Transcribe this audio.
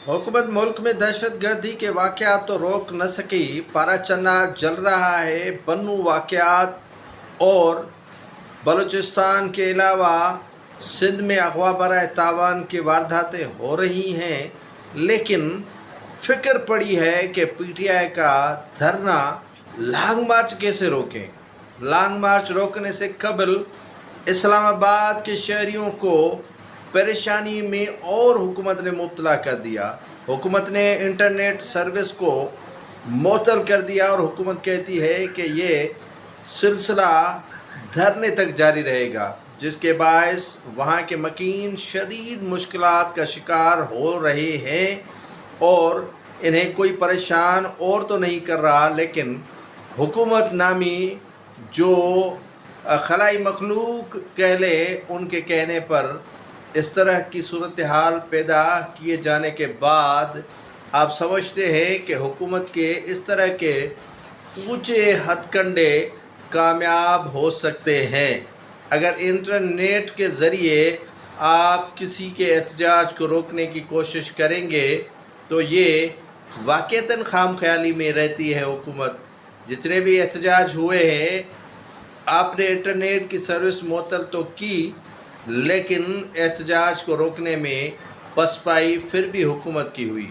हुकूमत मुल्क में दहशत गर्दी के वाक़यात तो रोक न सकी, पारा चन्ना जल रहा है। बन्नू वाक़यात और बलूचिस्तान के अलावा सिंध में अगवा बराए तावान की वारदातें हो रही हैं, लेकिन फिक्र पड़ी है कि पीटीआई का धरना लॉन्ग मार्च कैसे रोकें। लॉन्ग मार्च रोकने से कबल इस्लामाबाद के शहरियों को परेशानी में और हुकूमत ने मुब्तला कर दिया। हुकूमत ने इंटरनेट सर्विस को मुअत्तल कर दिया और हुकूमत कहती है कि ये सिलसिला धरने तक जारी रहेगा, जिसके बायस वहाँ के मकीन शदीद मुश्किलात का शिकार हो रहे हैं और इन्हें कोई परेशान और तो नहीं कर रहा, लेकिन हुकूमत नामी जो खलाई मखलूक कह ले, उनके कहने पर इस तरह की सूरत हाल पैदा किए जाने के बाद आप समझते हैं कि हुकूमत के इस तरह के ऊंचे हथकंडे कामयाब हो सकते हैं। अगर इंटरनेट के ज़रिए आप किसी के एहतजाज को रोकने की कोशिश करेंगे तो ये वाक़ईतन खाम ख्याली में रहती है हुकूमत। जितने भी एहतजाज हुए हैं, आपने इंटरनेट की सर्विस मुअत्तल तो की, लेकिन एहतजाज को रोकने में पसपाई फिर भी हुकूमत की हुई।